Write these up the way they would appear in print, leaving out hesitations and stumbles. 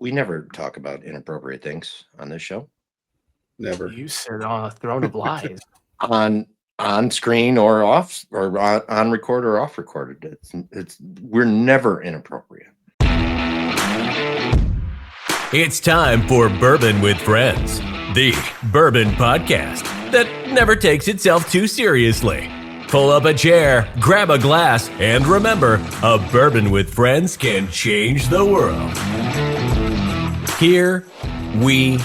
We never talk about inappropriate things on this show. Never. You sit on a throne of lies. on screen or off, or on record or off recorded. We're never inappropriate. It's time for Bourbon with Friends, the bourbon podcast that never takes itself too seriously. Pull up a chair, grab a glass, and remember, a bourbon with friends can change the world. Here we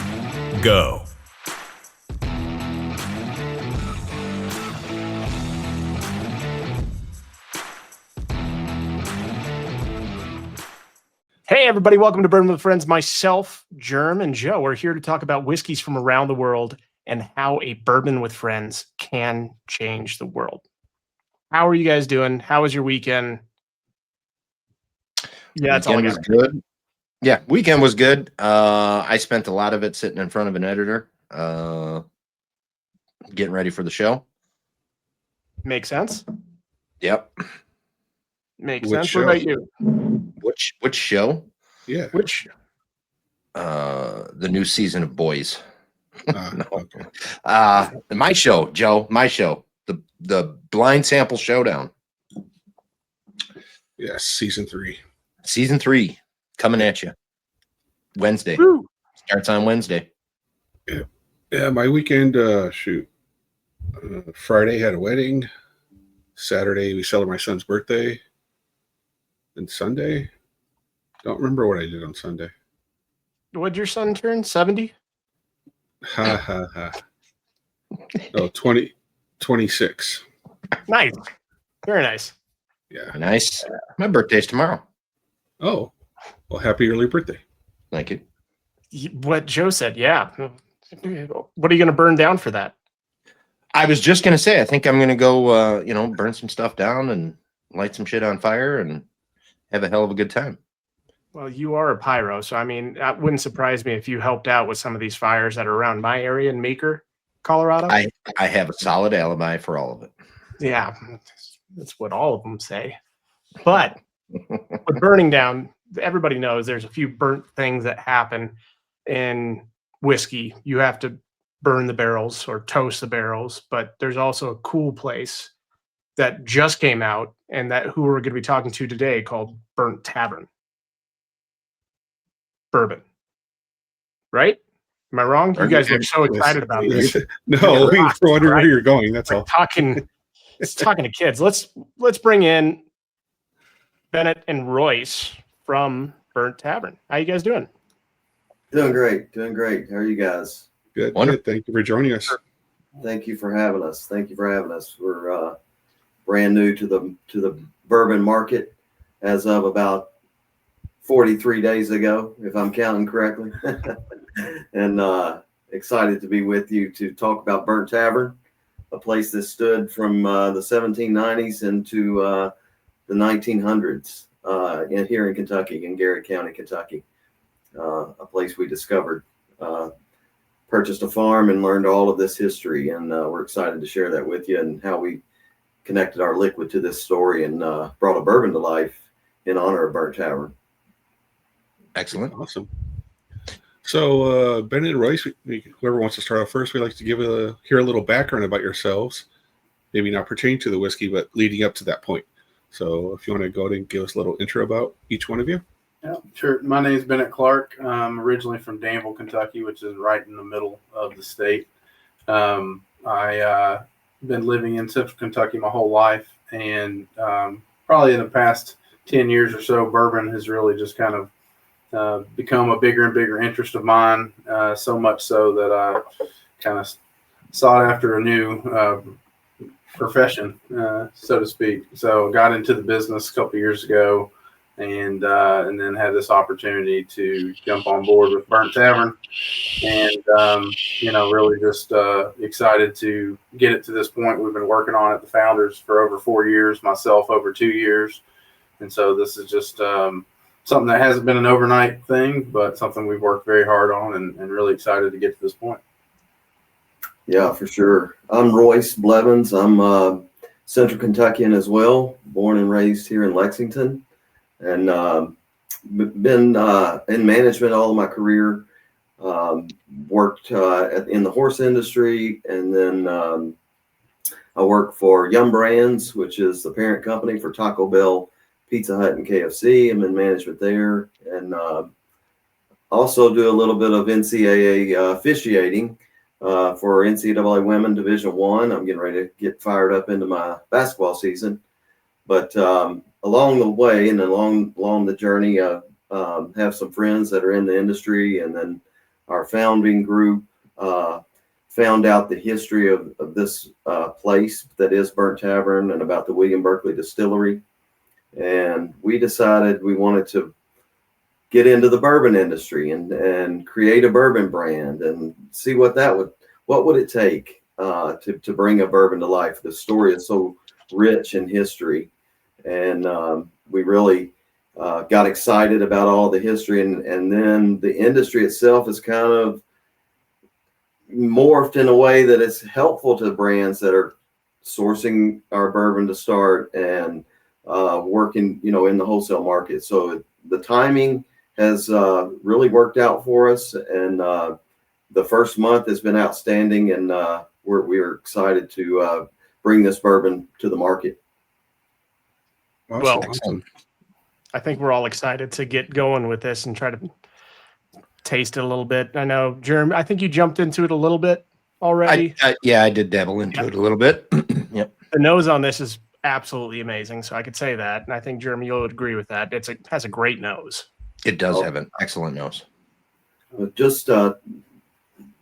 go. Hey, everybody. Welcome to Bourbon with Friends. Myself, Jerm and Joe. We're here to talk about whiskeys from around the world and how a bourbon with friends can change the world. How are you guys doing? How was your weekend? Yeah, that's all I got. Good. Yeah, weekend was good. I spent a lot of it sitting in front of an editor, getting ready for the show. Makes sense. Yep. Makes sense. What about you? Which show? Yeah. Which? The new season of Boys. No. Okay. My show, Joe. My show. The Blind Sample Showdown. Yes, season 3. Season 3 coming at you Wednesday. Woo. Starts on Wednesday. Yeah, my weekend. Friday had a wedding. Saturday we celebrated my son's birthday. And Sunday, don't remember what I did on Sunday. What'd your son turn? 70? Ha ha ha. No, 26. Nice. Very nice. Yeah. Nice. My birthday's tomorrow. Oh, well, happy early birthday. Thank you. What Joe said, yeah. What are you going to burn down for that? I was just gonna say, I think I'm gonna go, burn some stuff down and light some shit on fire and have a hell of a good time. Well, you are a pyro, so I mean, that wouldn't surprise me if you helped out with some of these fires that are around my area in Meeker, Colorado. I have a solid alibi for all of it. Yeah, that's what all of them say. But with burning down, everybody knows there's a few burnt things that happen in whiskey. You have to burn the barrels or toast the barrels, but there's also a cool place that just came out and that who we're going to be talking to today called Burnt Tavern Bourbon. Right? Am I wrong? You guys are so excited about this. No, we were wondering where you're going. That's all. Talking to kids. Let's bring in Bennett and Royce from Burnt Tavern. How you guys doing? Doing great. How are you guys? Good. Good. Thank you for joining us. Thank you for having us. We're brand new to the bourbon market as of about 43 days ago, if I'm counting correctly, and excited to be with you to talk about Burnt Tavern, a place that stood from the 1790s into the 1900s here in Kentucky, in Garrard County, Kentucky, a place we discovered. Purchased a farm and learned all of this history, and we're excited to share that with you and how we connected our liquid to this story and brought a bourbon to life in honor of Burnt Tavern. Excellent. Awesome. So, Bennett and Royce, whoever wants to start off first, we'd like to hear a little background about yourselves, maybe not pertaining to the whiskey, but leading up to that point. So if you want to go ahead and give us a little intro about each one of you. Yeah, sure. My name is Bennett Clark. I'm originally from Danville, Kentucky, which is right in the middle of the state. I been living in Central Kentucky my whole life, and probably in the past 10 years or so, bourbon has really just kind of become a bigger and bigger interest of mine, so much so that I kind of sought after a new profession, so to speak. So got into the business a couple of years ago, and then had this opportunity to jump on board with Burnt Tavern, and really just excited to get it to this point. We've been working on it, the founders, for over 4 years, myself over 2 years, and so this is just something that hasn't been an overnight thing, but something we've worked very hard on, and really excited to get to this point. Yeah, for sure. I'm Royce Blevins. I'm Central Kentuckian as well, born and raised here in Lexington. And been in management all of my career. Worked in the horse industry, and then I work for Yum Brands, which is the parent company for Taco Bell, Pizza Hut, and KFC. I'm in management there, and also do a little bit of NCAA officiating for NCAA Women Division I. I'm getting ready to get fired up into my basketball season. But along the way and along the journey, I have some friends that are in the industry, and then our founding group found out the history of this place that is Burnt Tavern and about the William Berkeley Distillery. And we decided we wanted to get into the bourbon industry and create a bourbon brand and see what would it take to bring a bourbon to life. The story is so rich in history, and we really got excited about all the history, and then the industry itself is kind of morphed in a way that it's helpful to brands that are sourcing our bourbon to start and working, in the wholesale market. So the timing has really worked out for us, and the first month has been outstanding, and we're excited to bring this bourbon to the market. Awesome. Well, Awesome. I think we're all excited to get going with this and try to taste it a little bit. I know, Jerm, I think you jumped into it a little bit already. I did dabble into it a little bit. Yep. The nose on this is absolutely amazing, so I could say that, and I think, Jerm, you'll agree with that. It has a great nose. It does have an excellent nose. Just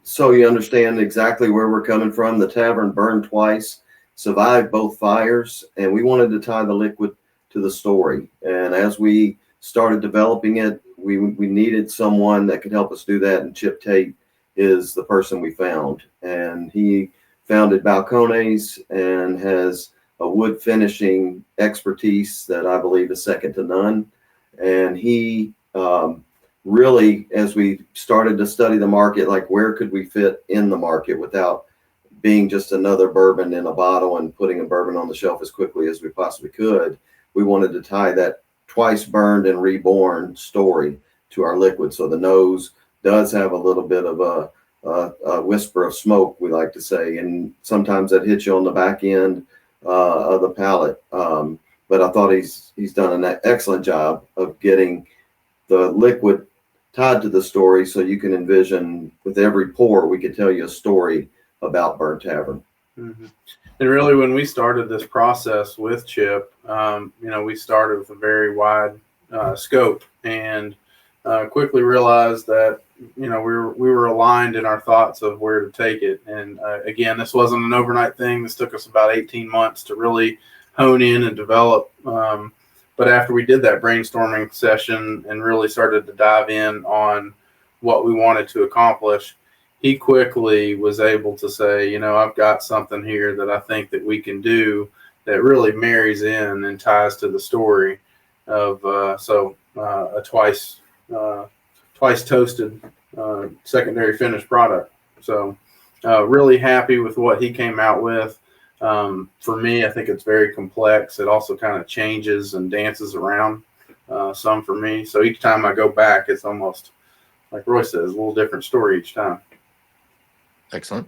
so you understand exactly where we're coming from, the tavern burned twice, survived both fires, and we wanted to tie the liquid to the story. And as we started developing it, we needed someone that could help us do that, and Chip Tate is the person we found. And he founded Balcones and has a wood finishing expertise that I believe is second to none. And he really, as we started to study the market, like where could we fit in the market without being just another bourbon in a bottle and putting a bourbon on the shelf as quickly as we possibly could, we wanted to tie that twice burned and reborn story to our liquid. So the nose does have a little bit of a whisper of smoke, we like to say, and sometimes that hits you on the back end of the palate. But I thought he's done an excellent job of getting the liquid tied to the story, so you can envision with every pour we could tell you a story about Burnt Tavern. Mm-hmm. And really, when we started this process with Chip, we started with a very wide scope, and quickly realized that we were aligned in our thoughts of where to take it. And again, this wasn't an overnight thing. This took us about 18 months to really hone in and develop. But after we did that brainstorming session and really started to dive in on what we wanted to accomplish, he quickly was able to say, I've got something here that I think that we can do that really marries in and ties to the story of a twice toasted secondary finished product. So really happy with what he came out with. For me, I think it's very complex. It also kind of changes and dances around some for me. So each time I go back, it's almost, like Royce says, a little different story each time. Excellent.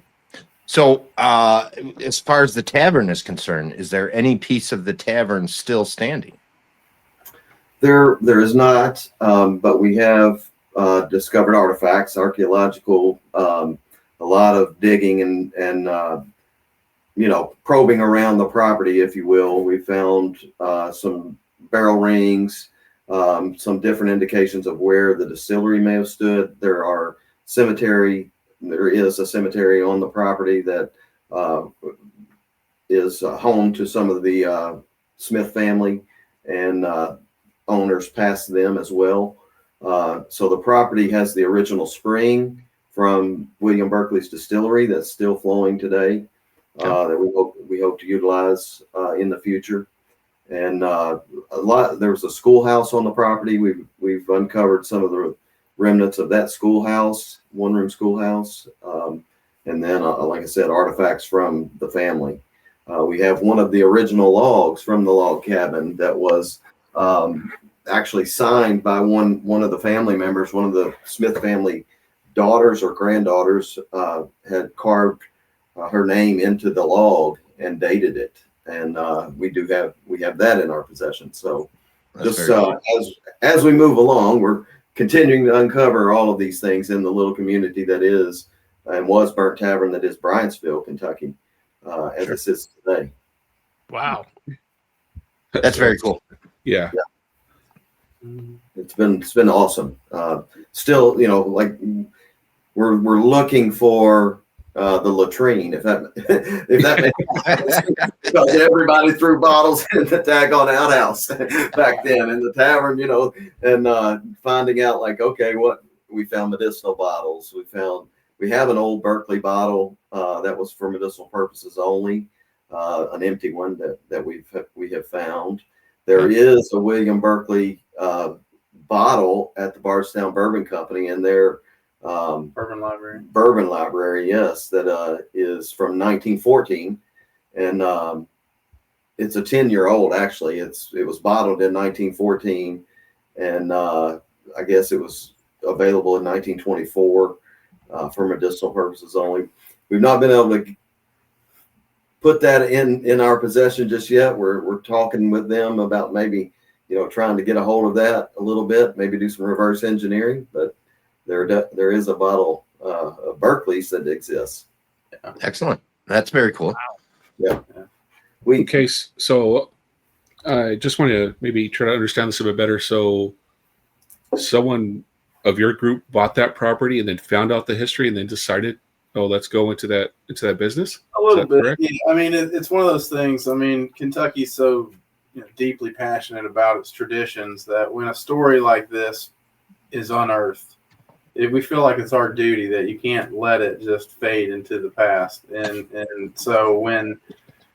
So as far as the tavern is concerned, is there any piece of the tavern still standing? There is not, but we have discovered artifacts, archaeological, a lot of digging and probing around the property, if you will. We found some barrel rings, some different indications of where the distillery may have stood. There is a cemetery on the property that is home to some of the Smith family, and owners past them as well. So the property has the original spring from William Berkeley's distillery that's still flowing today. That we hope to utilize in the future. And there was a schoolhouse on the property. We've uncovered some of the remnants of that schoolhouse, one-room schoolhouse, and then like I said, artifacts from the family. We have one of the original logs from the log cabin that was actually signed by one of the family members, one of the Smith family daughters or granddaughters, had carved her name into the log and dated it. And we have that in our possession. So That's just very cool. as we move along, we're continuing to uncover all of these things in the little community that is and was Burnt Tavern, that is Bryansville, Kentucky, as it sits today. Wow. That's very cool. Yeah. It's been awesome. Still, like we're looking for the latrine, if that makes sense. Because everybody threw bottles in the daggone outhouse back then in the tavern, and finding out like, okay, what we found medicinal bottles. We have an old Berkeley bottle that was for medicinal purposes only, an empty one that we have found. There is a William Berkeley bottle at the Bardstown Bourbon Company in their Bourbon Library, yes, that is from 1914, and it's a 10-year-old actually. It was bottled in 1914, and I guess it was available in 1924 for medicinal purposes only. We've not been able to put that in our possession just yet. We're talking with them about maybe trying to get a hold of that a little bit, maybe do some reverse engineering, but there is a bottle of Berkeley's that exists. Excellent. That's very cool. Yeah. Okay, so I just want to maybe try to understand this a bit better. So someone of your group bought that property and then found out the history and then decided, oh, let's go into that business? A little bit. Correct? Yeah. I mean, it's one of those things. I mean, Kentucky's so deeply passionate about its traditions that when a story like this is unearthed, we feel like it's our duty that you can't let it just fade into the past. And so when,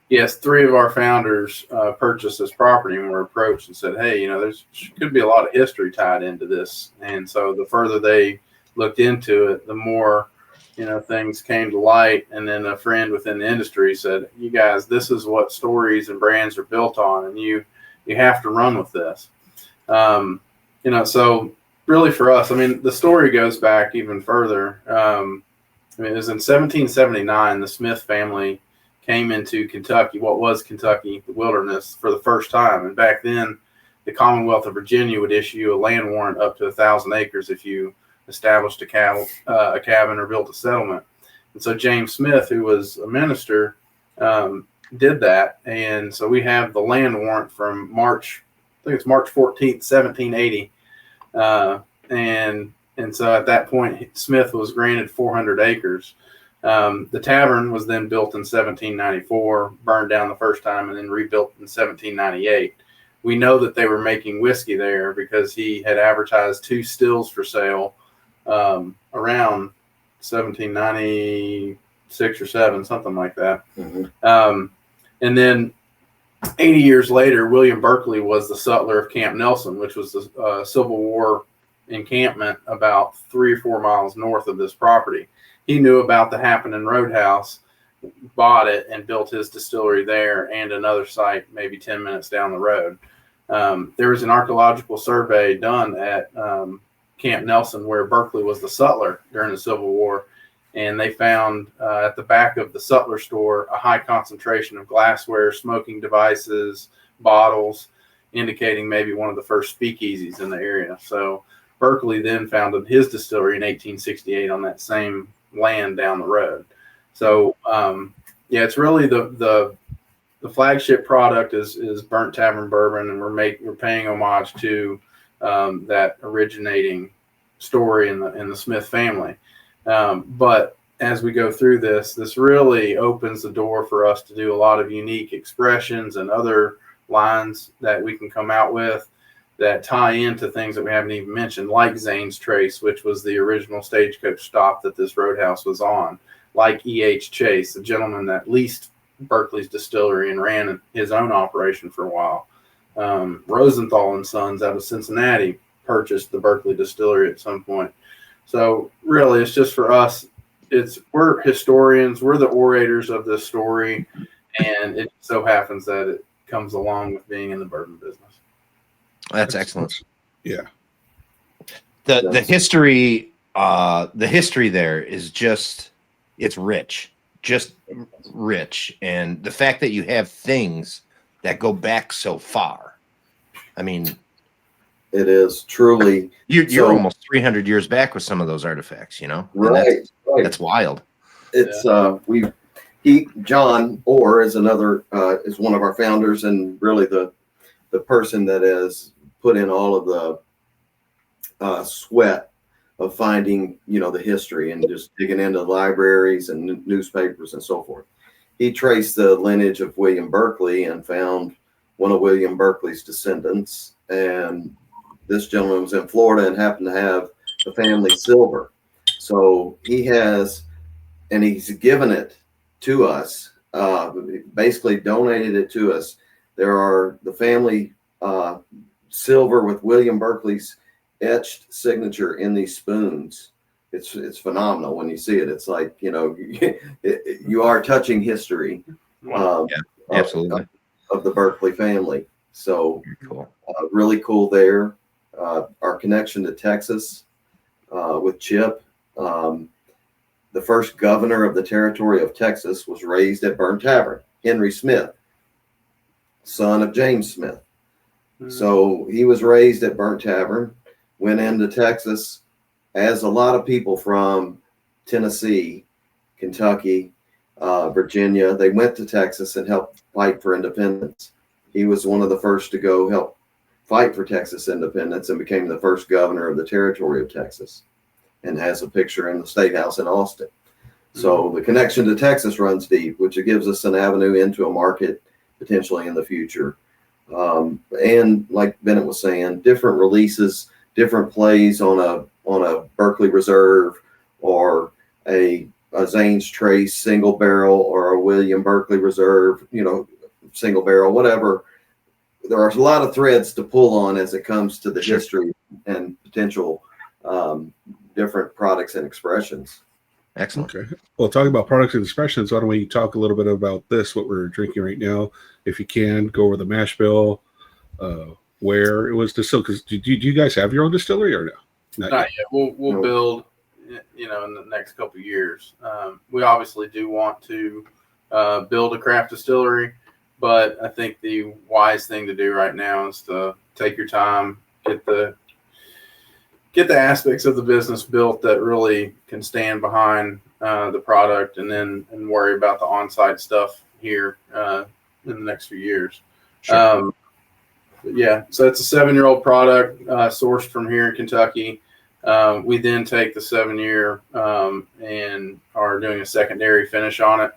yes, 3 of our founders purchased this property and were approached and said, hey, there's could be a lot of history tied into this. And so the further they looked into it, the more, things came to light. And then a friend within the industry said, you guys, this is what stories and brands are built on. And you have to run with this. So really for us, I mean, the story goes back even further. It was in 1779, the Smith family came into Kentucky, what was Kentucky, the wilderness, for the first time. And back then, the Commonwealth of Virginia would issue a land warrant up to 1,000 acres if you established a cabin or built a settlement. And so James Smith, who was a minister, did that. And so we have the land warrant from March 14th, 1780. And so at that point, Smith was granted 400 acres. The tavern was then built in 1794, burned down the first time, and then rebuilt in 1798. We know that they were making whiskey there because he had advertised 2 stills for sale around 1796 or 7, something like that. Mm-hmm. And then 80 years later, William Berkeley was the sutler of Camp Nelson, which was the Civil War encampment about 3 or 4 miles north of this property. He knew about the Happening Roadhouse, bought it, and built his distillery there and another site maybe 10 minutes down the road. There was an archaeological survey done at Camp Nelson where Berkeley was the sutler during the Civil War, and they found at the back of the sutler store a high concentration of glassware, smoking devices, bottles, indicating maybe one of the first speakeasies in the area. So Berkeley then founded his distillery in 1868 on that same land down the road. So it's really the flagship product is Burnt Tavern Bourbon, and we're paying homage to that originating story in the Smith family. But as we go through this really opens the door for us to do a lot of unique expressions and other lines that we can come out with that tie into things that we haven't even mentioned, like Zane's Trace, which was the original stagecoach stop that this roadhouse was on, like E.H. Chase, a gentleman that leased Berkeley's distillery and ran his own operation for a while. Rosenthal and Sons out of Cincinnati purchased the Berkeley distillery at some point. So really, it's just for us, we're historians, we're the orators of this story, and it so happens that it comes along with being in the bourbon business. That's excellent. Yeah. The history there is just, it's rich, and the fact that you have things that go back so far, I mean, it is truly. you're almost 300 years back with some of those artifacts, you know. And Right. that's wild. It's John Orr is another is one of our founders, and really the person that has put in all of the sweat of finding, you know, the history and just digging into libraries and newspapers and so forth. He traced the lineage of William Berkeley and found one of William Berkeley's descendants. And this gentleman was in Florida and happened to have the family silver. So he has, and he's given it to us, basically donated it to us. There are the family silver with William Berkeley's etched signature in these spoons. It's phenomenal when you see it. It's like, you know, you are touching history. Wow. Absolutely. Of the Berkeley family. So Cool. really cool there. Our connection to Texas with Chip. The first governor of the territory of Texas was raised at Burnt Tavern, Henry Smith, son of James Smith. So he was raised at Burnt Tavern, went into Texas, as a lot of people from Tennessee, Kentucky, Virginia, they went to Texas and helped fight for independence. He was one of the first to go help fight for Texas independence and became the first governor of the territory of Texas, and has a picture in the State House in Austin. So the connection to Texas runs deep, which it gives us an avenue into a market potentially in the future. And like Bennett was saying, different releases, different plays on a Berkeley Reserve or a Zane's Trace single barrel or a William Berkeley Reserve, you know, single barrel, whatever. There are a lot of threads to pull on as it comes to the history and potential different products and expressions. Excellent. Okay. Well, talking about products and expressions, why don't we talk a little bit about this, what we're drinking right now? If you can, go over the mash bill, where it was distilled. Because do you guys have your own distillery or no? Not yet. We'll build, you know, in the next couple of years. We obviously do want to build a craft distillery, but I think the wise thing to do right now is to take your time, get the aspects of the business built that really can stand behind the product, and worry about the on-site stuff here in the next few years. Sure. Yeah, so it's a 7-year-old product sourced from here in Kentucky. We then take the 7-year and are doing a secondary finish on it.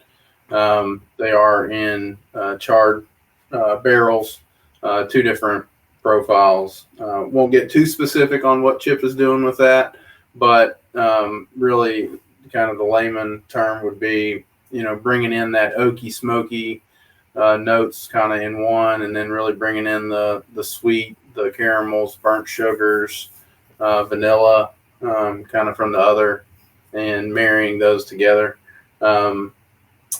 They are in charred barrels, 2 different profiles. Won't get too specific on what Chip is doing with that, but really kind of the layman term would be, you know, bringing in that oaky, smoky notes kind of in one, and then really bringing in the sweet, the caramels, burnt sugars, vanilla kind of from the other, and marrying those together.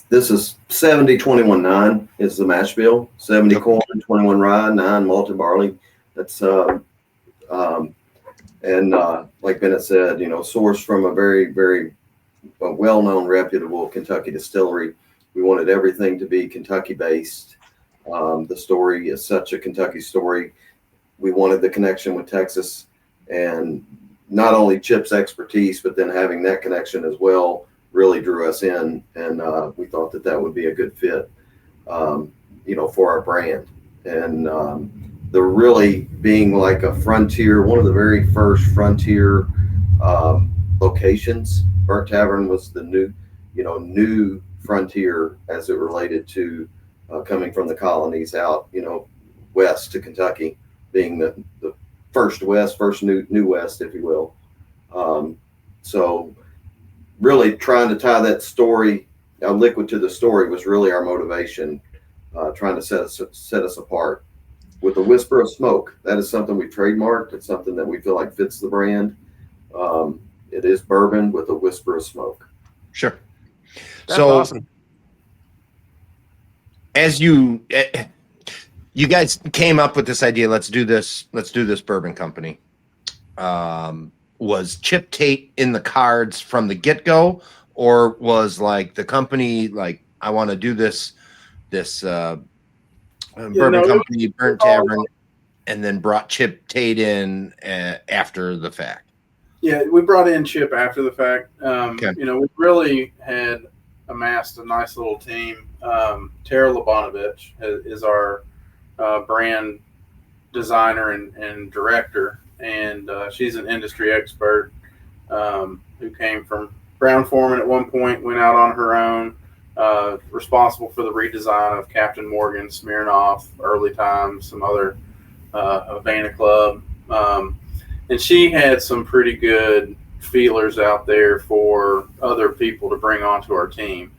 This is 70-21-9 is the mash bill. 70 corn, 21 rye, 9 malted barley. That's like Bennett said, you know, sourced from a very, very well-known, reputable Kentucky distillery. We wanted everything to be Kentucky-based. The story is such a Kentucky story. We wanted the connection with Texas, and not only Chip's expertise, but then having that connection as well really drew us in, and we thought that would be a good fit, you know, for our brand. And the really being like a frontier, one of the very first frontier locations. Burnt Tavern was the new frontier as it related to coming from the colonies out, you know, west to Kentucky, being the first new west, if you will. So really trying to tie that story, liquid to the story, was really our motivation, trying to set us apart with a whisper of smoke. That is something we trademarked. It's something that we feel like fits the brand. It is bourbon with a whisper of smoke. Sure. That's awesome. As you You guys came up with this idea. Let's do this bourbon company. Was Chip Tate in the cards from the get-go, or was like the company like, I want to do this bourbon company, Burnt Tavern, and then brought Chip Tate in after the fact? Yeah, we brought in Chip after the fact. Okay. We really had amassed a nice little team. Tara Labanovich is our brand designer and director, and she's an industry expert who came from Brown-Forman at one point, went out on her own, responsible for the redesign of Captain Morgan, Smirnoff, Early Times, some other Havana Club. And she had some pretty good feelers out there for other people to bring onto our team.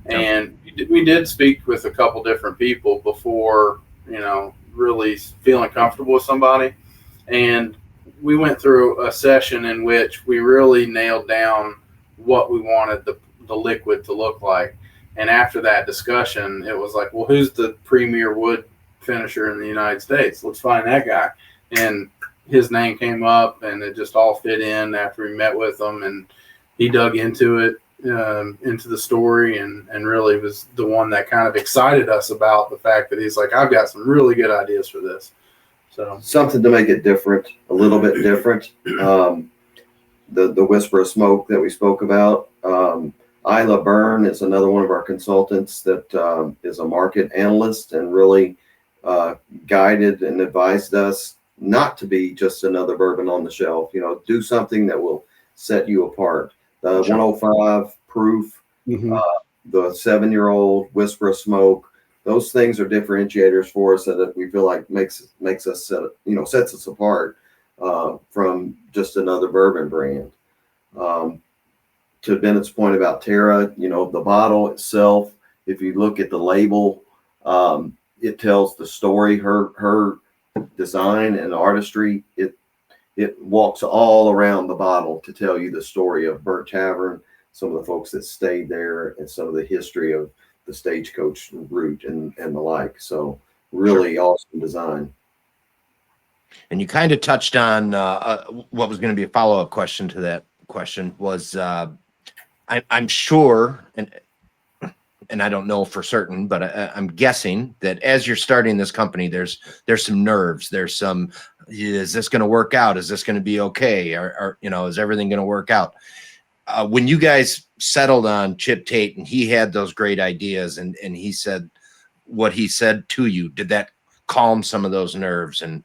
And we did speak with a couple different people before, really feeling comfortable with somebody. And we went through a session in which we really nailed down what we wanted the liquid to look like. And after that discussion, it was like, well, who's the premier wood finisher in the United States? Let's find that guy. And his name came up, and it just all fit in after we met with him, and he dug into it, into the story, and really was the one that kind of excited us about the fact that he's like, I've got some really good ideas for this. So something to make it different, a little bit different. The Whisper of Smoke that we spoke about. Isla Byrne is another one of our consultants that is a market analyst and really guided and advised us not to be just another bourbon on the shelf. Do something that will set you apart. The 105 proof, the 7-year-old Whisper of Smoke, those things are differentiators for us that we feel like makes us sets us apart from just another bourbon brand. To Bennett's point about Tara, the bottle itself, if you look at the label, it tells the story. Her design and artistry, it walks all around the bottle to tell you the story of Burnt Tavern, some of the folks that stayed there, and some of the history of the stagecoach route and the like. So really awesome design. And you kind of touched on what was going to be a follow-up question to that question was, I'm sure, and I don't know for certain, but I'm guessing that as you're starting this company, there's some nerves. There's some, is this going to work out? Is this going to be okay? Or is everything going to work out? When you guys settled on Chip Tate and he had those great ideas and he said what he said to you, did that calm some of those nerves and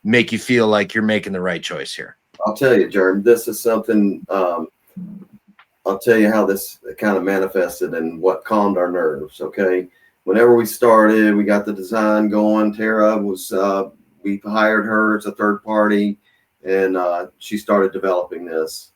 make you feel like you're making the right choice here? I'll tell you, Jerm, this is something, I'll tell you how this kind of manifested and what calmed our nerves. Okay. Whenever we started, we got the design going. Tara was, we hired her as a third party, and she started developing this.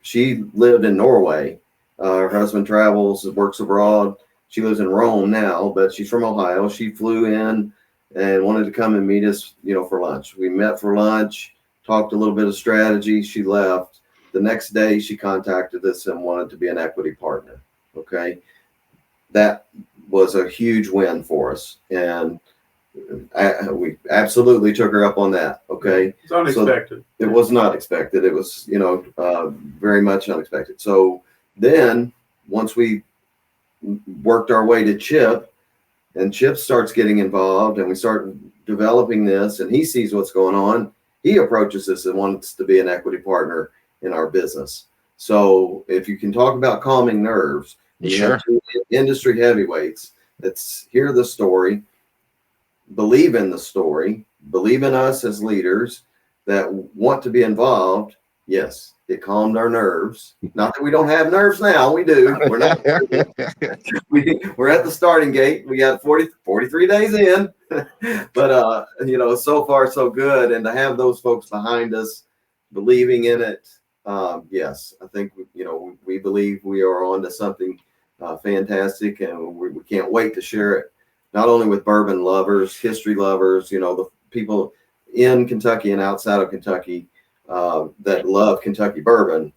She lived in Norway. Her husband travels, works abroad. She lives in Rome now, but she's from Ohio. She flew in and wanted to come and meet us, for lunch. We met for lunch, talked a little bit of strategy. She left. The next day, she contacted us and wanted to be an equity partner. Okay. That was a huge win for us. And we absolutely took her up on that. Okay. it's unexpected. So it was not expected. It was, very much unexpected. So then once we worked our way to Chip, and Chip starts getting involved and we start developing this and he sees what's going on, he approaches us and wants to be an equity partner in our business. So if you can talk about calming nerves, you have two industry heavyweights that's hear the story, believe in the story, believe in us as leaders that want to be involved. Yes, it calmed our nerves. Not that we don't have nerves now. We do. We're not. We're at the starting gate. We got 43 days in, but so far so good. And to have those folks behind us, believing in it. Yes, I think, we believe we are on to something fantastic, and we can't wait to share it, not only with bourbon lovers, history lovers, the people in Kentucky and outside of Kentucky that love Kentucky bourbon.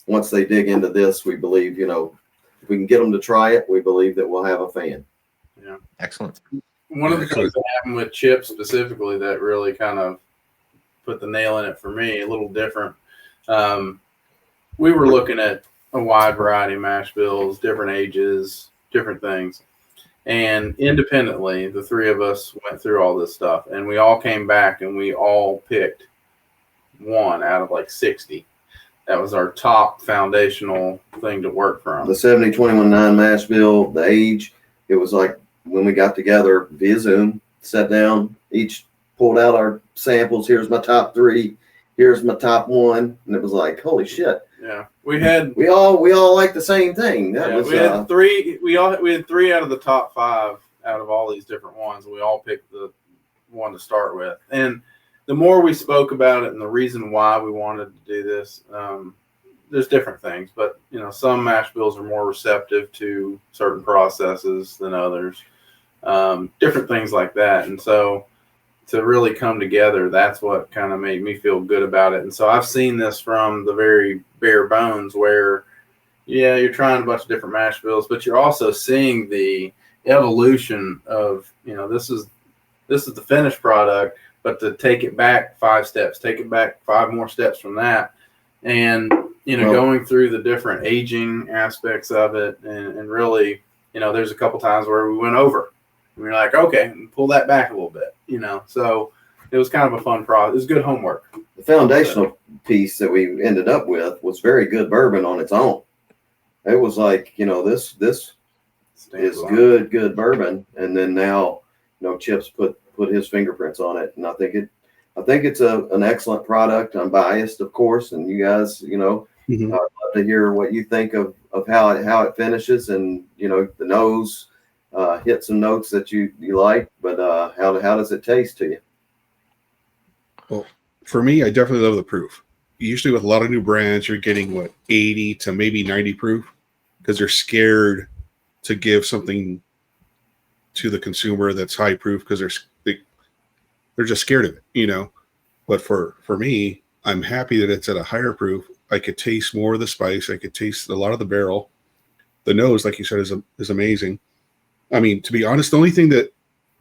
Once they dig into this, we believe, if we can get them to try it, we believe that we'll have a fan. Yeah. Excellent. One of the things that happened with Chip specifically that really kind of put the nail in it for me, a little different. We were looking at a wide variety of mash bills, different ages, different things. And independently, the three of us went through all this stuff, and we all came back and we all picked one out of like 60. That was our top foundational thing to work from. The 70-21-9 mash bill, the age, it was like when we got together via Zoom, sat down, each pulled out our samples. Here's my top 3. Here's my top 1. And it was like, holy shit. Yeah. We all like the same thing. We had 3. We had 3 out of the top 5 out of all these different ones. We all picked the one to start with. And the more we spoke about it and the reason why we wanted to do this, there's different things, but some mash bills are more receptive to certain processes than others, different things like that. And so to really come together, that's what kind of made me feel good about it. And so I've seen this from the very bare bones where, you're trying a bunch of different mash bills, but you're also seeing the evolution of, this is the finished product, but to take it back 5 steps, take it back 5 more steps from that. And, going through the different aging aspects of it and really, there's a couple times where we went over and we're like, okay, pull that back a little bit, so it was kind of a fun process. It was good homework. The foundational piece that we ended up with was very good bourbon on its own. It was like, this is good bourbon. And then now, Chip's put his fingerprints on it. And I think it's an excellent product. I'm biased, of course. And you guys, I'd love to hear what you think of how it finishes, and the nose hit some notes that you like, but how does it taste to you? Well, for me, I definitely love the proof. Usually with a lot of new brands, you're getting 80 to maybe 90 proof because they're scared to give something to the consumer that's high proof because they're just scared of it, But for me, I'm happy that it's at a higher proof. I could taste more of the spice. I could taste a lot of the barrel. The nose, like you said, is amazing. I mean, to be honest, the only thing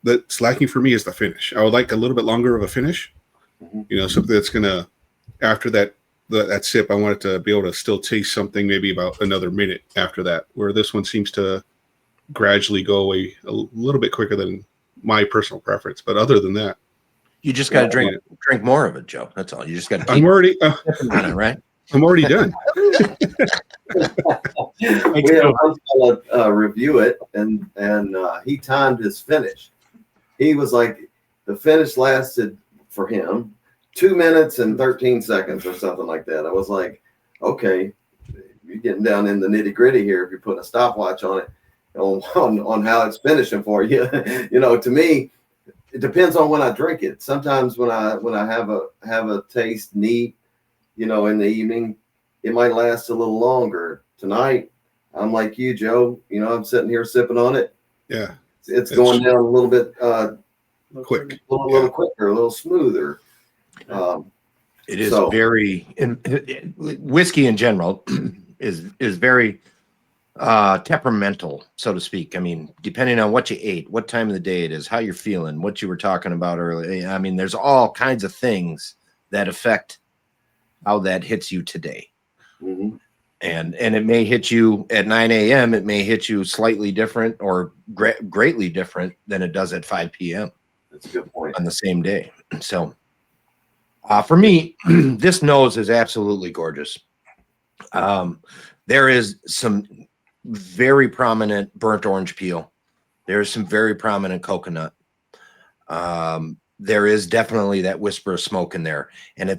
that's lacking for me is the finish. I would like a little bit longer of a finish. Something that's gonna, after that sip, I want it to be able to still taste something maybe about another minute after that, where this one seems to gradually go away a little bit quicker than my personal preference. But other than that, You just got to drink more of it, Joe. That's all. You just got to. I'm already on it, right? I'm already done. We had one fellow review it, and he timed his finish. He was like, the finish lasted for him 2 minutes and 13 seconds or something like that. I was like, okay, you're getting down in the nitty gritty here. If you're putting a stopwatch on it, on how it's finishing for you, to me, it depends on when I drink it. Sometimes when I have a taste neat, in the evening, it might last a little longer. Tonight, I'm like you, Joe. I'm sitting here sipping on it. Yeah, it's going down a little bit quick, a little quicker, a little smoother. It is very whiskey in general is very temperamental, so to speak. I mean, depending on what you ate, what time of the day it is, how you're feeling, what you were talking about earlier. I mean, there's all kinds of things that affect how that hits you today. Mm-hmm. And it may hit you at 9 a.m. It may hit you slightly different or greatly different than it does at 5 p.m. That's a good point. On the same day. So for me, this nose is absolutely gorgeous. There is some very prominent burnt orange peel. There's some very prominent coconut. There is definitely that whisper of smoke in there. And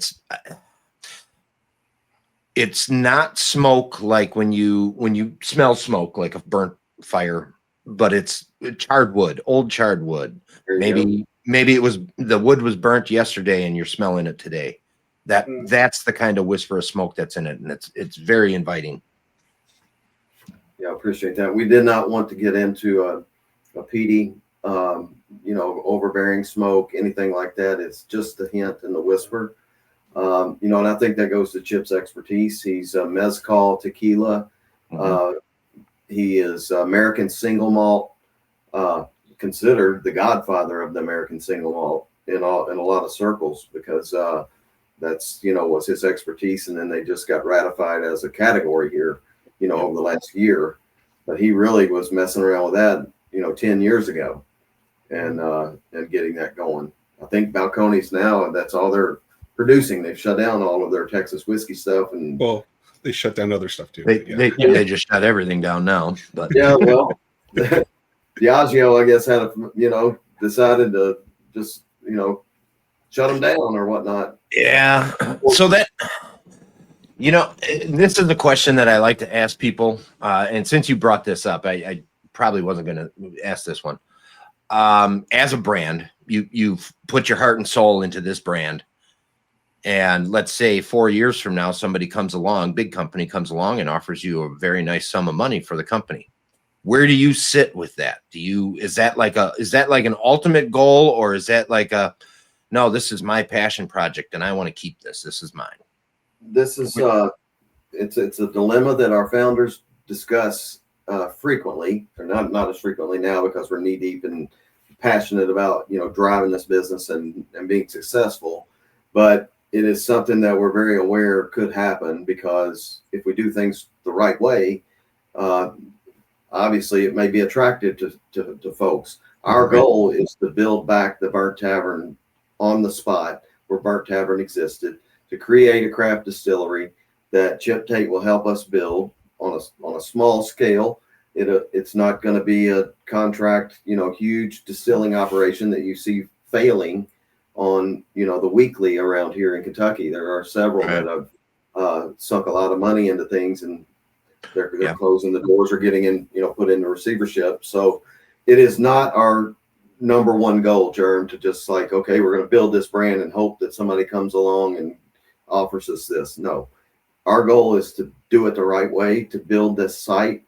it's not smoke like when you smell smoke like a burnt fire, but it's charred wood, old charred wood. Maybe it was the wood was burnt yesterday and you're smelling it today. That's the kind of whisper of smoke that's in it, and it's very inviting. Yeah, I appreciate that. We did not want to get into a peaty, overbearing smoke, anything like that. It's just the hint and the whisper. And I think that goes to Chip's expertise. He's a mezcal tequila. Mm-hmm. He is American single malt considered the godfather of the American single malt in a lot of circles, because that's, was his expertise. And then they just got ratified as a category here, over the last year. But he really was messing around with that, 10 years ago, and getting that going. I think Balcones now, that's all they're producing. They've shut down all of their Texas whiskey stuff, and they shut down other stuff too. They just shut everything down now. But yeah, well, Diageo, I guess, had decided to just shut them down or whatnot. Yeah. So that, this is the question that I like to ask people. And since you brought this up, I probably wasn't going to ask this one. As a brand, you've put your heart and soul into this brand. And let's say 4 years from now, somebody comes along, big company comes along and offers you a very nice sum of money for the company. Where do you sit with that? Is that like an ultimate goal, or is that like no, this is my passion project and I want to keep this. This is mine. This is it's a dilemma that our founders discuss frequently, or not as frequently now, because we're knee deep and passionate about driving this business and being successful. But it is something that we're very aware could happen, because if we do things the right way, obviously it may be attractive to folks. Our goal is to build back the Burnt Tavern on the spot where Burnt Tavern existed, to create a craft distillery that Chip Tate will help us build on a small scale. It's not going to be a contract, huge distilling operation that you see failing on, the weekly around here in Kentucky. There are several that have sunk a lot of money into things, and they're closing the doors or getting in, put into receivership. So it is not our number one goal, Jerm, to just like, okay, we're going to build this brand and hope that somebody comes along and offers us this. No, our goal is to do it the right way, to build this site.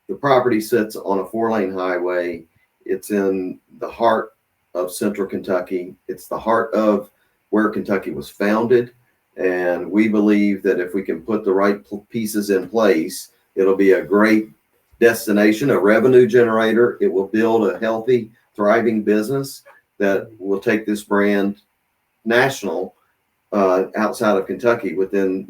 The property sits on a 4-lane highway. It's in the heart of central Kentucky. It's the heart of where Kentucky was founded. And we believe that if we can put the right pieces in place, it'll be a great destination, a revenue generator. It will build a healthy, thriving business that will take this brand national outside of Kentucky within,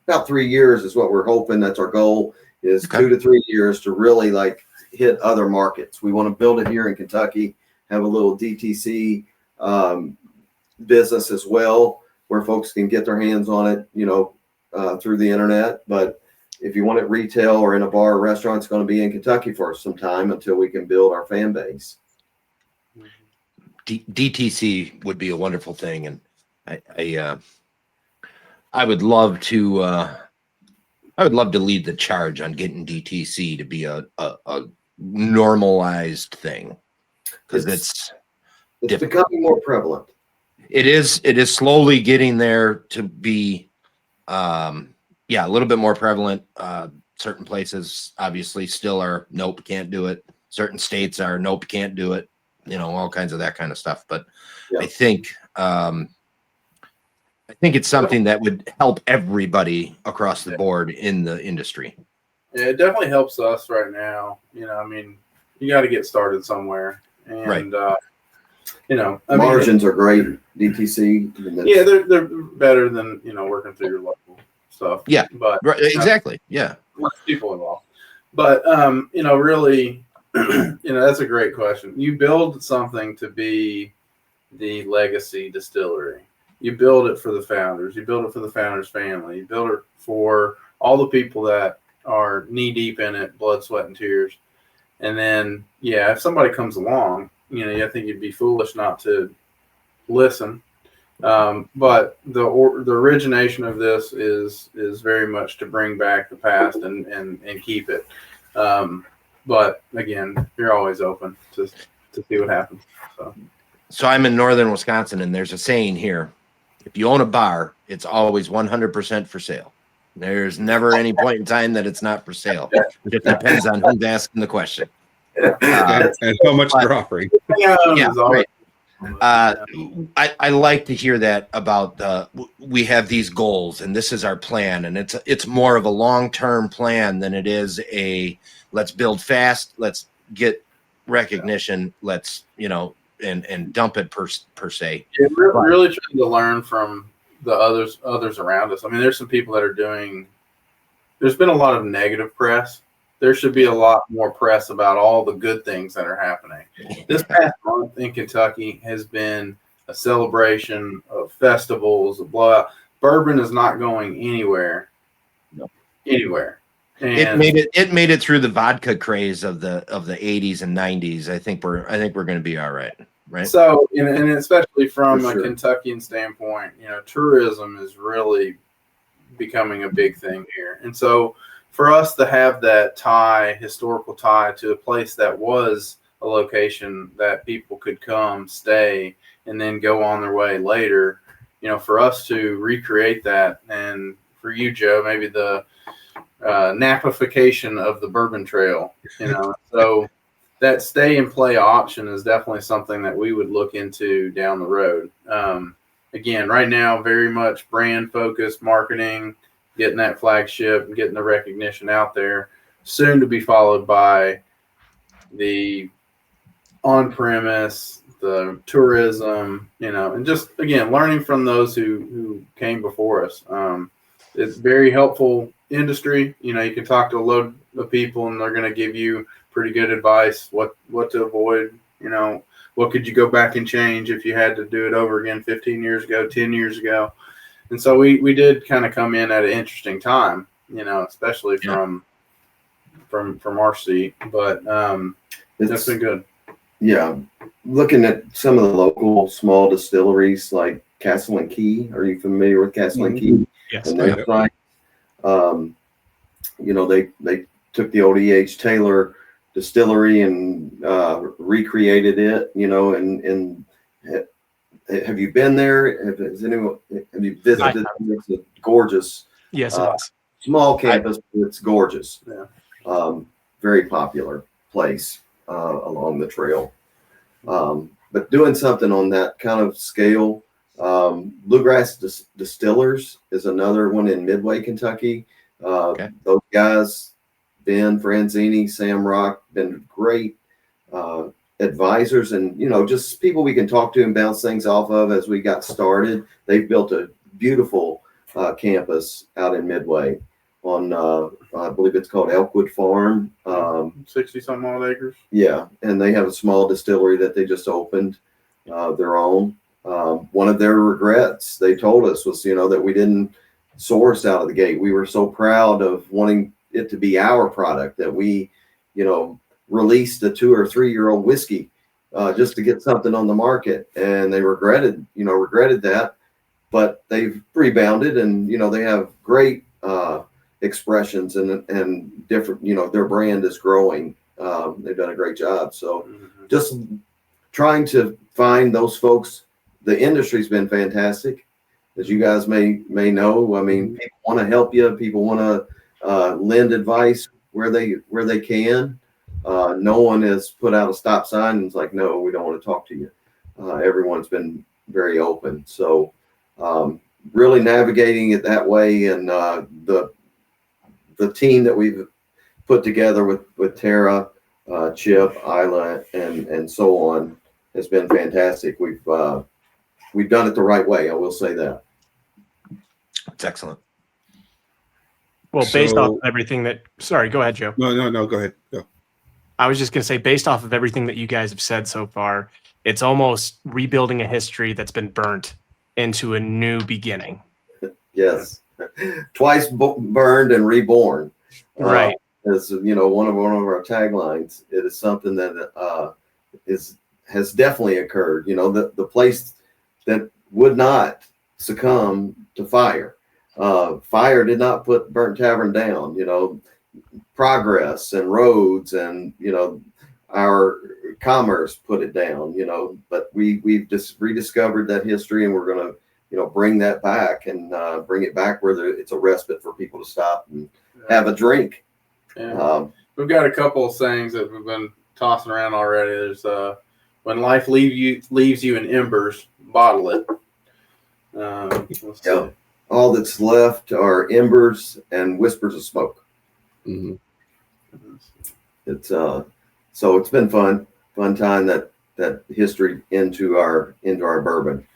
about 3 years is what we're hoping. That's our goal, is 2 to 3 years to really like hit other markets. We want to build it here in Kentucky, have a little DTC business as well, where folks can get their hands on it, through the internet. But if you want it retail or in a bar or restaurant, it's going to be in Kentucky for some time until we can build our fan base. DTC would be a wonderful thing, and I would love to lead the charge on getting DTC to be a normalized thing, because it's becoming more prevalent. It is slowly getting there to be a little bit more prevalent. Certain places obviously still are nope, can't do it. Certain states are nope, can't do it. All kinds of that kind of stuff. But I think it's something that would help everybody across the board in the industry. Yeah, it definitely helps us right now. You got to get started somewhere, and margins are great. DTC. Yeah, they're better than working through your local stuff. Yeah, but right, exactly. Yeah, less people involved. But really, that's a great question. You build something to be the legacy distillery. You build it for the founders. You build it for the founders' family. You build it for all the people that are knee deep in it, blood, sweat, and tears. And then, if somebody comes along, I think you'd be foolish not to listen. But the origination of this is very much to bring back the past and keep it. But again, you're always open to see what happens. So I'm in northern Wisconsin, and there's a saying here: if you own a bar, it's always 100% for sale. There's never any point in time that it's not for sale. It depends on who's asking the question. And how much they're offering. Right. I like to hear that about we have these goals and this is our plan, and it's more of a long-term plan than it is a let's build fast, let's get recognition. Let's, and dump it per se. We're really trying to learn from the others around us. I mean, there's some people that are there's been a lot of negative press. There should be a lot more press about all the good things that are happening. This past month in Kentucky has been a celebration of festivals, a blowout. Bourbon is not going anywhere. No. Anywhere. And It made it through the vodka craze of the 80s and 90s. I think we're going to be all right. Right. So, and especially from For a sure. Kentuckian standpoint, tourism is really becoming a big thing here. And so for us to have that historical tie to a place that was a location that people could come, stay, and then go on their way later, for us to recreate that, and for you, Joe, maybe the Napification of the Bourbon Trail, so that stay and play option is definitely something that we would look into down the road. Again, right now, very much brand focused marketing, getting that flagship and getting the recognition out there, soon to be followed by the on-premise, the tourism, and just, again, learning from those who came before us. It's very helpful industry. You can talk to a load of people and they're going to give you pretty good advice, what to avoid, what could you go back and change if you had to do it over again 15 years ago, 10 years ago. And so we did kind of come in at an interesting time, especially from our seat, but it's been good. Yeah. Looking at some of the local small distilleries like Castle and Key. Are you familiar with Castle and Key? Yes. And their site? They took the old E.H. Taylor distillery and recreated it, and have you been there? Have you visited? It's a gorgeous, Yes, it is. small campus. It's gorgeous. Yeah. Very popular place along the trail. But doing something on that kind of scale, Bluegrass Distillers is another one in Midway, Kentucky. Those guys, Ben Franzini, Sam Rock, been great advisors, and just people we can talk to and bounce things off of as we got started. They've built a beautiful campus out in Midway on I believe it's called Elkwood Farm. 60 some odd acres. Yeah, and they have a small distillery that they just opened their own. One of their regrets, they told us, was that we didn't source out of the gate. We were so proud of wanting it to be our product that we released a 2 or 3 year old whiskey just to get something on the market, and they regretted that, but they've rebounded, and they have great expressions and different, their brand is growing. They've done a great job. So just trying to find those folks. The industry's been fantastic, as you guys may know. I mean, people want to help you. People want to lend advice where they can. No one has put out a stop sign and it's like, no, we don't want to talk to you. Everyone's been very open. So really navigating it that way, and the team that we've put together with Tara, Chip, Isla, and so on has been fantastic. We've done it the right way. I will say that. It's excellent. Well, based So- off of everything that, sorry, go ahead, Joe. No, go ahead. Go. I was just going to say, based off of everything that you guys have said so far, it's almost rebuilding a history that's been burnt into a new beginning. Yes, twice burned and reborn. Right. As one of our taglines, it is something that has definitely occurred. The place that would not succumb to fire. Fire did not put Burnt Tavern down. Progress and roads and our commerce put it down. But we've just rediscovered that history, and we're going to bring that back and bring it back where it's a respite for people to stop and have a drink. Yeah. We've got a couple of sayings that we've been tossing around already. There's when life leaves you in embers, bottle it. Let's see. Yeah. All that's left are embers and whispers of smoke. Mm-hmm. It's so it's been fun. fun time that history into our bourbon.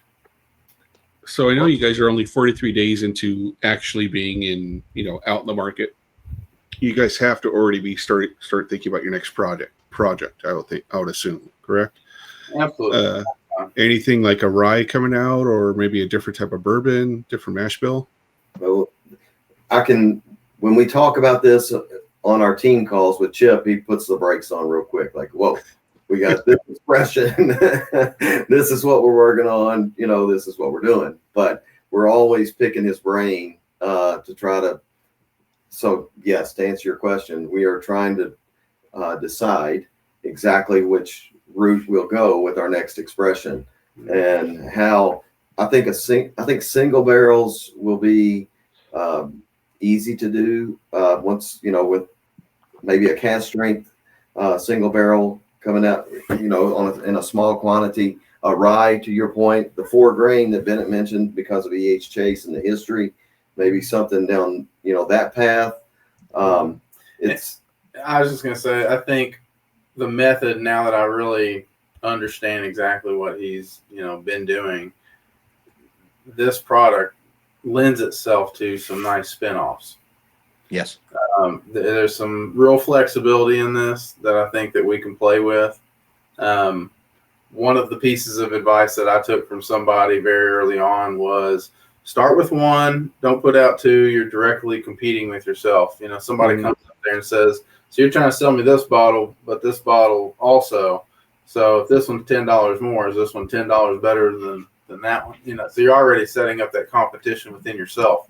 So I know you guys are only 43 days into actually being in, out in the market. You guys have to already start thinking about your next project. I would assume, correct? Absolutely. Anything like a rye coming out, or maybe a different type of bourbon, different mash bill? Well, when we talk about this on our team calls with Chip, he puts the brakes on real quick. Like, whoa, we got this expression. This is what we're working on. This is what we're doing. But we're always picking his brain to try to. So yes, to answer your question, we are trying to decide exactly which route we'll go with our next expression, and how I think single barrels will be easy to do once with maybe a cask strength single barrel coming out in a small quantity. A rye, to your point, the 4 grain that Bennett mentioned because of E.H. Chase and the history, maybe something down that path. It's I was just gonna say, I think the method, now that I really understand exactly what he's been doing, this product lends itself to some nice spin-offs. Yes. There's some real flexibility in this that I think that we can play with. One of the pieces of advice that I took from somebody very early on was start with 1, don't put out 2. You're directly competing with yourself. Somebody comes up there and says, so you're trying to sell me this bottle, but this bottle also. So if this one's $10 more, is this one $10 better than that one? So you're already setting up that competition within yourself.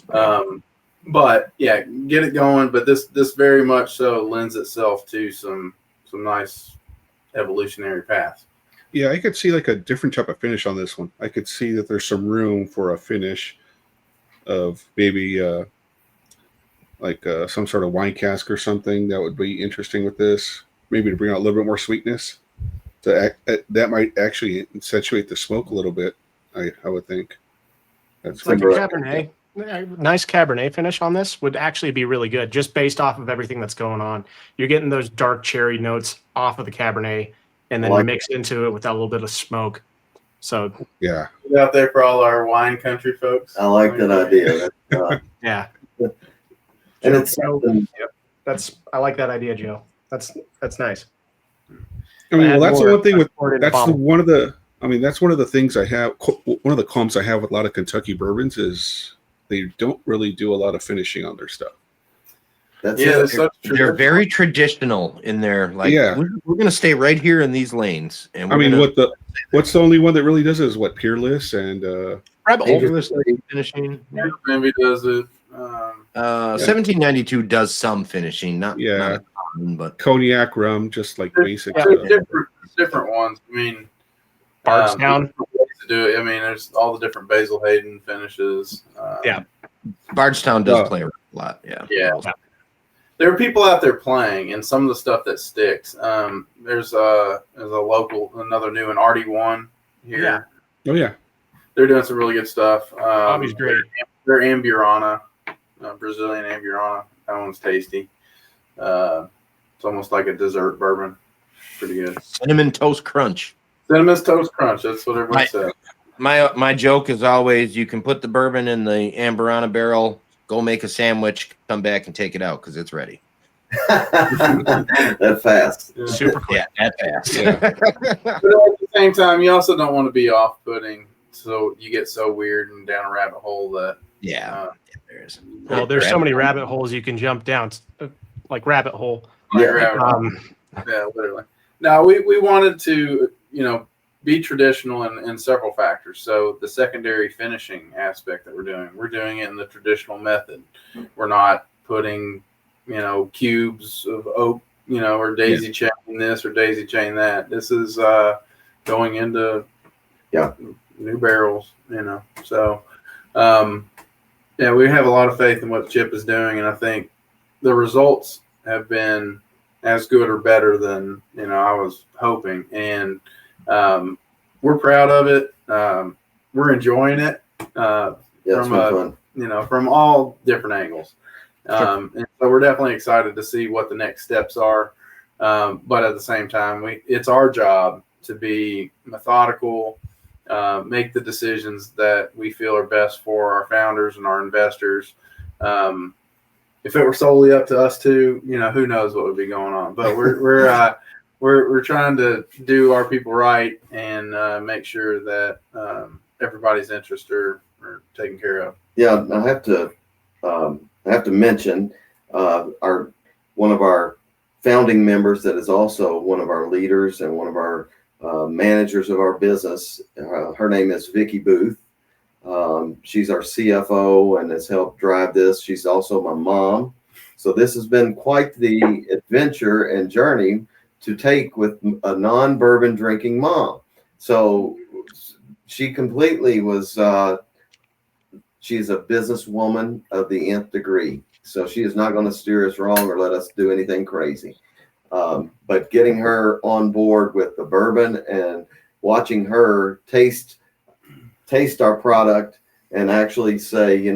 But yeah, get it going. But this very much so lends itself to some nice evolutionary paths. Yeah, I could see like a different type of finish on this one. I could see that there's some room for a finish of maybe some sort of wine cask or something that would be interesting with this. Maybe to bring out a little bit more sweetness. That might actually accentuate the smoke a little bit. I would think. It's like a Cabernet. Nice Cabernet finish on this would actually be really good, just based off of everything that's going on. You're getting those dark cherry notes off of the Cabernet, and then you mix into it with that little bit of smoke. So yeah, out there for all our wine country folks. I like that idea. yeah, and it's I like that idea, Joe. That's nice. I mean, that's the one thing with that's one of the things I have. One of the qualms I have with a lot of Kentucky bourbons is they don't really do a lot of finishing on their stuff. They're very traditional in their we're going to stay right here in these lanes. And what's the only one that really does it is Peerless and Rabbit Hole finishing. Maybe does it. 1792 does some finishing, not but cognac rum, just like basic. Different ones. I mean, Bardstown to do it. I mean, there's all the different Basil Hayden finishes. Bardstown does play a lot. Yeah. There are people out there playing, and some of the stuff that sticks. There's a local, another new one, RD1 here. Yeah. Oh yeah, they're doing some really good stuff. Bobby's great. They're Amburana, Brazilian Amburana. That one's tasty. It's almost like a dessert bourbon. Pretty good. Cinnamon Toast Crunch. Cinnamon Toast Crunch. That's what everybody says. My joke is always you can put the bourbon in the Amburana barrel, go make a sandwich, come back and take it out because it's ready. That fast. Yeah. Super quick. Yeah, that fast. Yeah. But at the same time, you also don't want to be off-putting, so you get so weird and down a rabbit hole that there's. Well, there's so many rabbit holes you can jump down, like rabbit hole. yeah, literally. Now we wanted to be traditional in several factors. So the secondary finishing aspect that we're doing it in the traditional method. We're not putting cubes of oak or daisy chain this or daisy chain that. This is going into new barrels. So we have a lot of faith in what Chip is doing, and I think the results have been as good or better than I was hoping, and we're proud of it. We're enjoying it from all different angles, and so we're definitely excited to see what the next steps are. But at the same time, it's our job to be methodical, make the decisions that we feel are best for our founders and our investors. If it were solely up to us two, who knows what would be going on. But we're trying to do our people right and make sure that everybody's interests are taken care of. Yeah, I have to mention one of our founding members that is also one of our leaders and one of our managers of our business. Her name is Vicki Booth. She's our CFO and has helped drive this. She's also my mom. So this has been quite the adventure and journey to take with a non-bourbon drinking mom. So she completely was, she's a businesswoman of the nth degree. So she is not going to steer us wrong or let us do anything crazy. But getting her on board with the bourbon and watching her taste our product and actually say,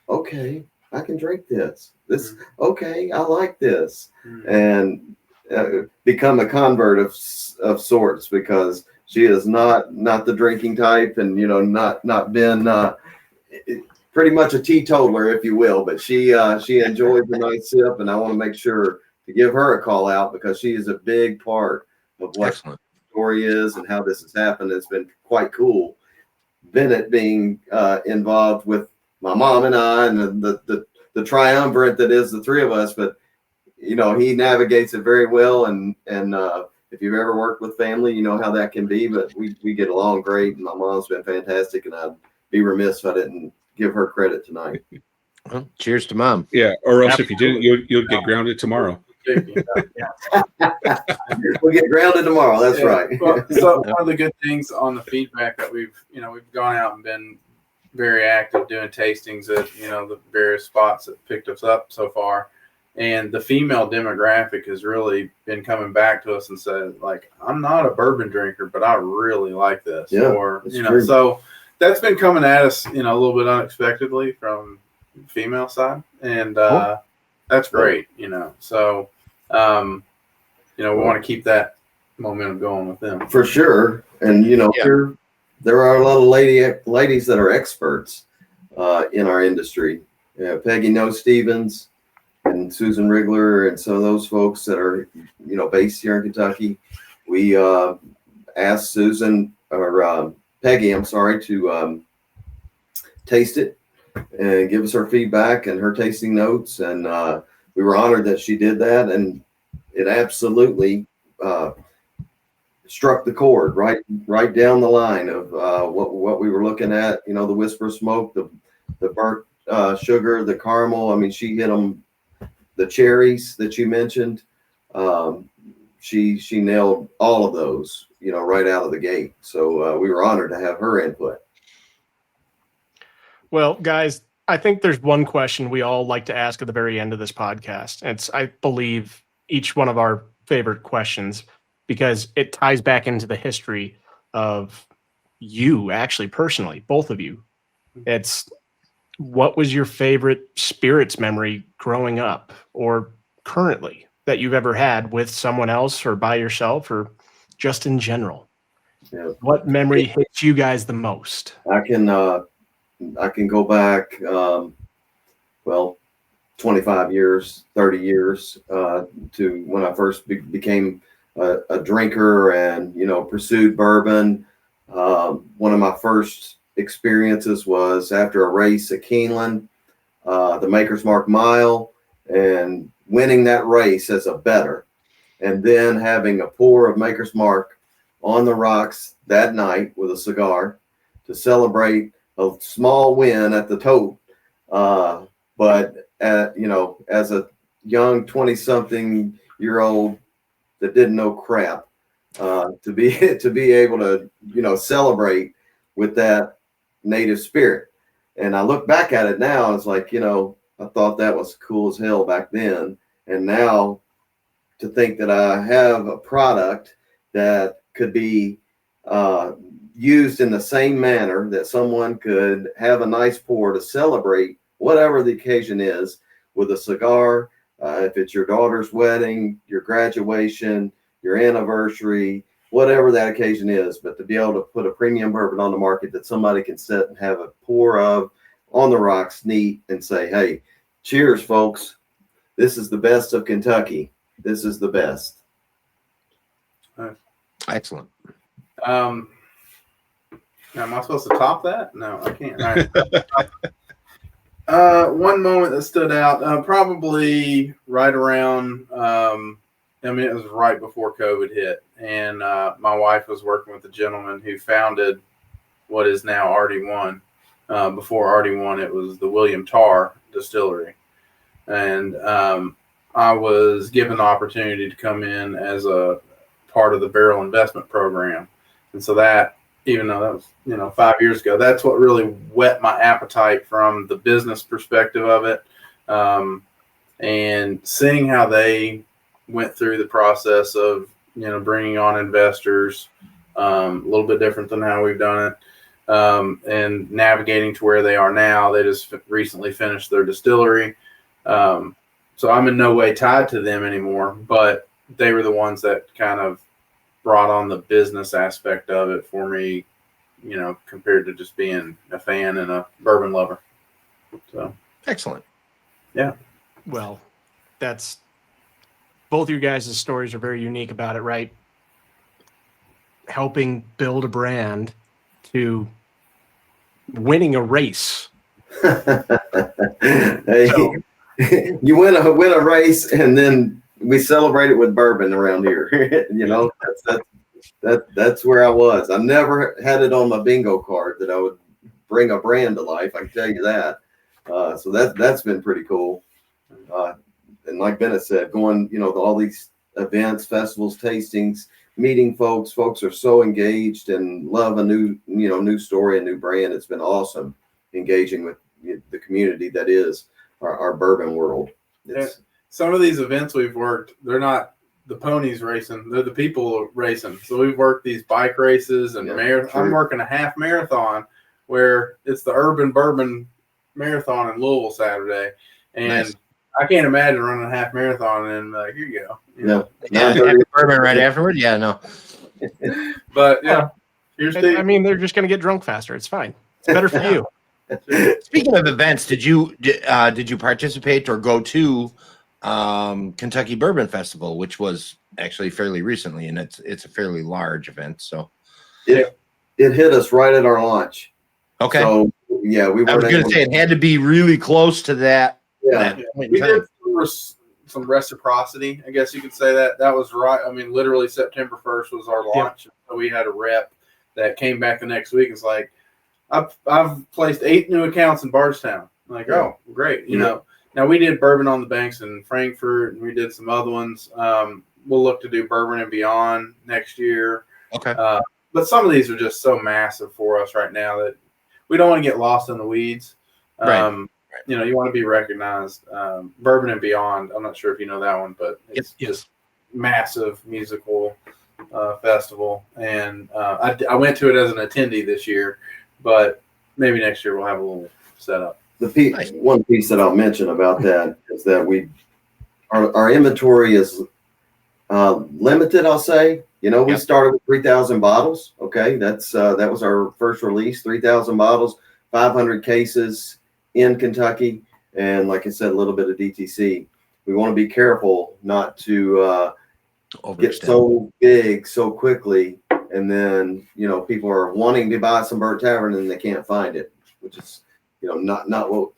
okay, I can drink this. Okay, I like this. And become a convert of sorts, because she is not the drinking type, and not been pretty much a teetotaler, if you will, but she enjoys a nice sip, and I want to make sure to give her a call out because she is a big part of what the story is and how this has happened. It's been quite cool. Bennett being involved with my mom and I, and the triumvirate that is the three of us, but he navigates it very well, and if you've ever worked with family, you know how that can be, but we get along great, and my mom's been fantastic, and I'd be remiss if I didn't give her credit tonight. Well, cheers to mom. Yeah, or else if you didn't, you'll get grounded tomorrow. We'll get grounded tomorrow. That's right. Well, so one of the good things on the feedback that we've gone out and been very active doing tastings at the various spots that picked us up so far, and the female demographic has really been coming back to us and said, like, I'm not a bourbon drinker, but I really like this. Yeah, or true. So that's been coming at us a little bit unexpectedly from the female side, and that's great. So we want to keep that momentum going with them for sure. And there are a lot of ladies that are experts in our industry. Peggy No Stevens and Susan Rigler, and some of those folks that are based here in Kentucky. We asked Susan or Peggy, I'm sorry, to taste it and give us her feedback and her tasting notes, and we were honored that she did that, and it absolutely struck the chord right down the line of what we were looking at. The whisper smoke, the burnt sugar, the caramel. I mean, she hit them. The cherries that you mentioned, she nailed all of those, right out of the gate. So we were honored to have her input. Well, guys, I think there's one question we all like to ask at the very end of this podcast. It's, I believe, each one of our favorite questions, because it ties back into the history of you, actually, personally, both of you. It's, what was your favorite spirits memory growing up or currently that you've ever had with someone else or by yourself or just in general? Yeah. What memory hits you guys the most? I can go back, 25 years, 30 years to when I first became a drinker and, pursued bourbon. One of my first experiences was after a race at Keeneland, the Maker's Mark Mile, and winning that race as a bettor, and then having a pour of Maker's Mark on the rocks that night with a cigar to celebrate a small win at the tote. But as a young 20-something year old that didn't know crap, to be able to celebrate with that native spirit. And I look back at it now, it's like, I thought that was cool as hell back then. And now to think that I have a product that could be used in the same manner, that someone could have a nice pour to celebrate whatever the occasion is, with a cigar, If it's your daughter's wedding, your graduation, your anniversary, whatever that occasion is, but to be able to put a premium bourbon on the market that somebody can sit and have a pour of on the rocks, neat, and say, hey, cheers, folks. This is the best of Kentucky. This is the best. Excellent. Am I supposed to top that? No, I can't. One moment that stood out, probably right around, it was right before COVID hit. And my wife was working with a gentleman who founded what is now RD1. Before RD1, it was the William Tarr Distillery. And I was given the opportunity to come in as a part of the barrel investment program. And so that, even though that was, 5 years ago, that's what really whet my appetite from the business perspective of it. And seeing how they went through the process of, bringing on investors, a little bit different than how we've done it, and navigating to where they are now. They just recently finished their distillery. So I'm in no way tied to them anymore, but they were the ones that kind of brought on the business aspect of it for me, compared to just being a fan and a bourbon lover. So Excellent. yeah. Well, that's both your guys' stories are very unique about it, right? Helping build a brand to winning a race. Hey, So- you win a race, and then we celebrate it with bourbon around here. That's where I was. I never had it on my bingo card that I would bring a brand to life. I can tell you that. So that's been pretty cool. And like Bennett said, going, to all these events, festivals, tastings, meeting folks. Folks are so engaged and love a new story, a new brand. It's been awesome engaging with the community that is our bourbon world. Some of these events we've worked, they're not the ponies racing, they're the people racing. So we've worked these bike races and I'm working a half marathon where it's the Urban Bourbon Marathon in Louisville Saturday. And Nice. I can't imagine running a half marathon and here you go. No, Yeah, bourbon right afterward. Yeah, no. But yeah, here's I the mean, they're just going to get drunk faster. It's fine. It's better for you. Speaking of events, did you participate or go to Kentucky Bourbon Festival, which was actually fairly recently, and it's a fairly large event. So it hit us right at our launch. okay, So yeah, we I was weren't going to able say it had to be really close to that. Yeah. that point in we time. did some reciprocity, I guess you could say that. That was right. I mean, literally September 1st was our launch. So we had a rep that came back the next week. It's like, I've placed 8 new accounts in Bardstown. I'm like, oh, great. Now we did Bourbon on the Banks in Frankfurt, and we did some other ones. We'll look to do Bourbon and Beyond next year. Okay. But some of these are just so massive for us right now that we don't want to get lost in the weeds. Right. You want to be recognized. Bourbon and Beyond, I'm not sure if you know that one, but it's just massive musical festival. And I went to it as an attendee this year, but maybe next year we'll have a little setup. One piece that I'll mention about that is that our inventory is limited, I'll say. We started with 3,000 bottles. Okay, that was our first release, 3,000 bottles, 500 cases in Kentucky, and like I said, a little bit of DTC. We want to be careful not to get so big so quickly, and then people are wanting to buy some Burnt Tavern and they can't find it, which is not what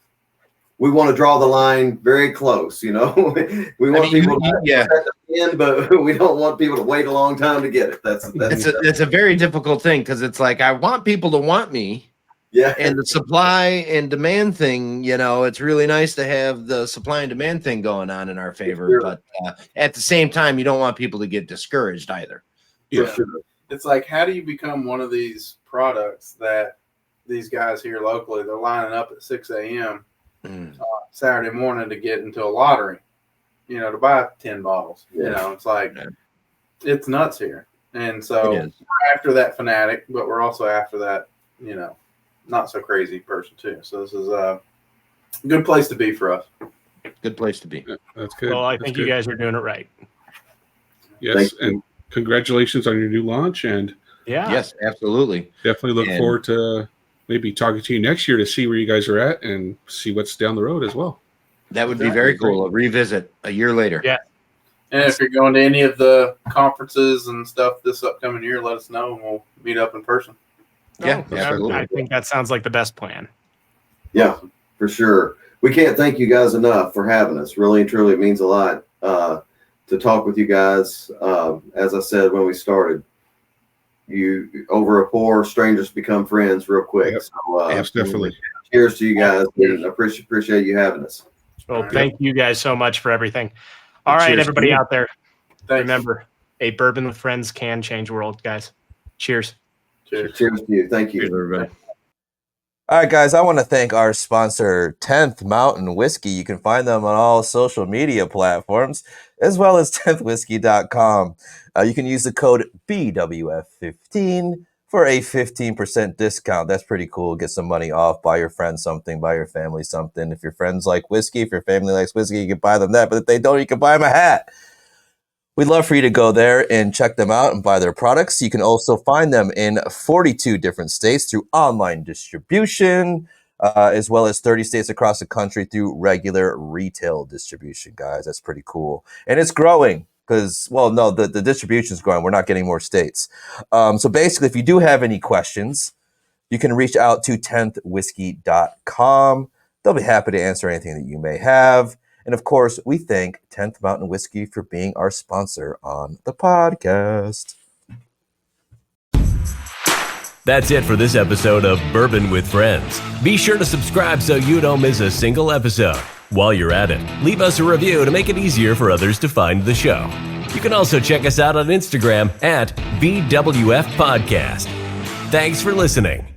we want to draw the line very close. We want people to in, but we don't want people to wait a long time to get it. That's a very difficult thing, because it's like I want people to want me. Yeah. And the supply and demand thing, it's really nice to have the supply and demand thing going on in our favor. Sure. But at the same time, you don't want people to get discouraged either. For sure. It's like, how do you become one of these products that these guys here locally, they're lining up at 6 a.m. Saturday morning to get into a lottery, to buy 10 bottles. Yeah. It's like, it's nuts here. And so we're after that fanatic, but we're also after that, not so crazy person too. So this is a good place to be for us. Good place to be. That's good. Well, I That's think good. you guys are doing it right. Yes, Thank and congratulations on your new launch, and Yeah. Yes, absolutely. definitely look And- forward to maybe talking to you next year to see where you guys are at and see what's down the road as well. That would be very cool. A revisit a year later. Yeah. And if you're going to any of the conferences and stuff this upcoming year, let us know and we'll meet up in person. Yeah, No, absolutely. I think that sounds like the best plan. Yeah, for sure. We can't thank you guys enough for having us. Really and truly, it means a lot to talk with you guys. As I said when we started, you over a pour, strangers become friends real quick. Yep. So, Yes, definitely. cheers to you guys, and appreciate you having us. Well, thank you guys so much for everything. All right, Cheers to everybody you. out there, Thanks. remember, a bourbon with friends can change the world, guys. Cheers. Cheers. Cheers to you. Thank Cheers, you. everybody. All right, guys, I want to thank our sponsor, 10th Mountain Whiskey. You can find them on all social media platforms, as well as 10thwhiskey.com. You can use the code BWF15 for a 15% discount. That's pretty cool. Get some money off. Buy your friends something. Buy your family something. If your friends like whiskey, if your family likes whiskey, you can buy them that. But if they don't, you can buy them a hat. We'd love for you to go there and check them out and buy their products. You can also find them in 42 different states through online distribution, as well as 30 states across the country through regular retail distribution, guys. That's pretty cool. And it's growing because, well, no, the distribution is growing. We're not getting more states. So basically, if you do have any questions, you can reach out to 10thwhiskey.com. They'll be happy to answer anything that you may have. And of course, we thank 10th Mountain Whiskey for being our sponsor on the podcast. That's it for this episode of Bourbon with Friends. Be sure to subscribe so you don't miss a single episode. While you're at it, leave us a review to make it easier for others to find the show. You can also check us out on Instagram at BWF Podcast. Thanks for listening.